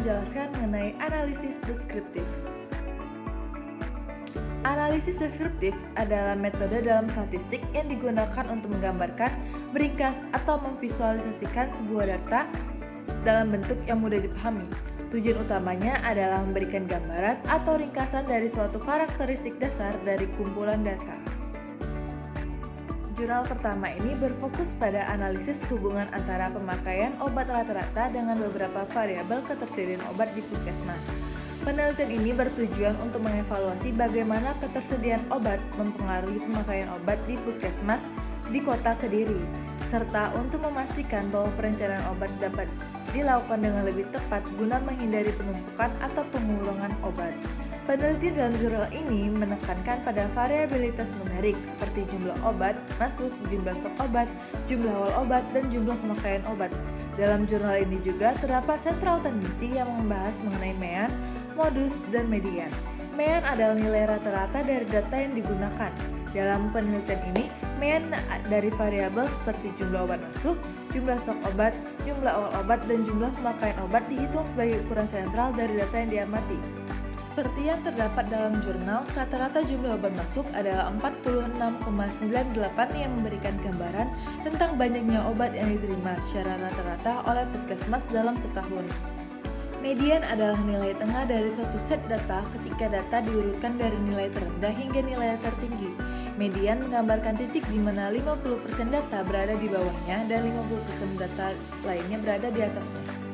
menjelaskan mengenai analisis deskriptif. Analisis deskriptif adalah metode dalam statistik yang digunakan untuk menggambarkan, meringkas, atau memvisualisasikan sebuah data dalam bentuk yang mudah dipahami. Tujuan utamanya adalah memberikan gambaran atau ringkasan dari suatu karakteristik dasar dari kumpulan data. Jurnal pertama ini berfokus pada analisis hubungan antara pemakaian obat rata-rata dengan beberapa variabel ketersediaan obat di puskesmas. Penelitian ini bertujuan untuk mengevaluasi bagaimana ketersediaan obat mempengaruhi pemakaian obat di puskesmas di Kota Kediri, serta untuk memastikan bahwa perencanaan obat dapat dilakukan dengan lebih tepat guna menghindari penumpukan atau pengurangan obat. Peneliti dalam jurnal ini menekankan pada variabilitas numerik seperti jumlah obat masuk, jumlah stok obat, jumlah awal obat, dan jumlah pemakaian obat. Dalam jurnal ini juga terdapat sentral tendensi yang membahas mengenai mean, modus, dan median. Mean adalah nilai rata-rata dari data yang digunakan. Dalam penelitian ini, mean dari variabel seperti jumlah obat masuk, jumlah stok obat, jumlah awal obat, dan jumlah pemakaian obat dihitung sebagai ukuran sentral dari data yang diamati. Seperti yang terdapat dalam jurnal, rata-rata jumlah obat masuk adalah 46,98 yang memberikan gambaran tentang banyaknya obat yang diterima secara rata-rata oleh puskesmas dalam setahun. Median adalah nilai tengah dari suatu set data ketika data diurutkan dari nilai terendah hingga nilai tertinggi. Median menggambarkan titik di mana 50% data berada di bawahnya dan 50% data lainnya berada di atasnya.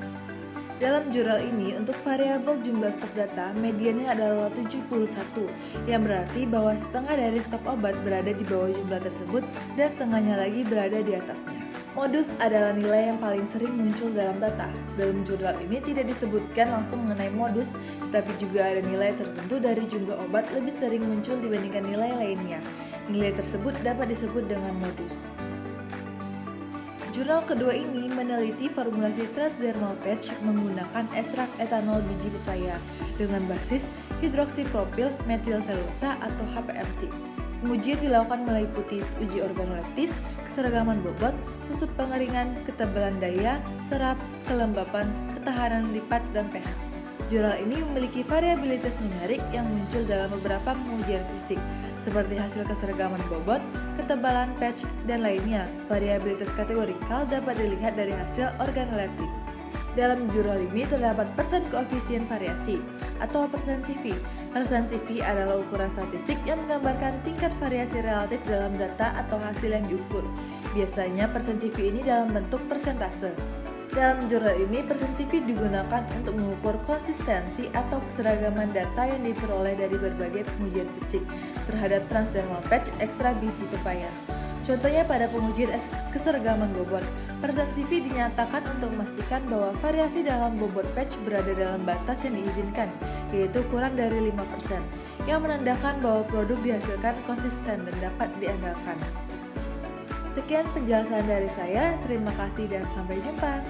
Dalam jurnal ini, untuk variabel jumlah stok data, mediannya adalah 71, yang berarti bahwa setengah dari stok obat berada di bawah jumlah tersebut dan setengahnya lagi berada di atasnya. Modus adalah nilai yang paling sering muncul dalam data. Dalam jurnal ini tidak disebutkan langsung mengenai modus, tetapi juga ada nilai tertentu dari jumlah obat lebih sering muncul dibandingkan nilai lainnya. Nilai tersebut dapat disebut dengan modus. Jurnal kedua ini meneliti formulasi transdermal patch menggunakan ekstrak etanol biji pepaya dengan basis hidroksipropil metil selulosa atau HPMC. Pengujian dilakukan meliputi uji organoleptis, keseragaman bobot, susup pengeringan, ketebalan daya, serap, kelembapan, ketahanan lipat, dan pH. Jurnal ini memiliki variabilitas numerik yang muncul dalam beberapa pengujian fisik, seperti hasil keseragaman bobot, ketebalan patch, dan lainnya. Variabilitas kategorikal dapat dilihat dari hasil organoleptik. Dalam jurnal ini terdapat persen koefisien variasi atau persen CV. Persen CV adalah ukuran statistik yang menggambarkan tingkat variasi relatif dalam data atau hasil yang diukur. Biasanya persen CV ini dalam bentuk persentase. Dalam jurnal ini, persen CV digunakan untuk mengukur konsistensi atau keseragaman data yang diperoleh dari berbagai pengujian fisik terhadap transdermal patch ekstra biji pepaya. Contohnya pada pengujian keseragaman bobot, persen CV dinyatakan untuk memastikan bahwa variasi dalam bobot patch berada dalam batas yang diizinkan, yaitu kurang dari 5%, yang menandakan bahwa produk dihasilkan konsisten dan dapat diandalkan. Sekian penjelasan dari saya, terima kasih dan sampai jumpa.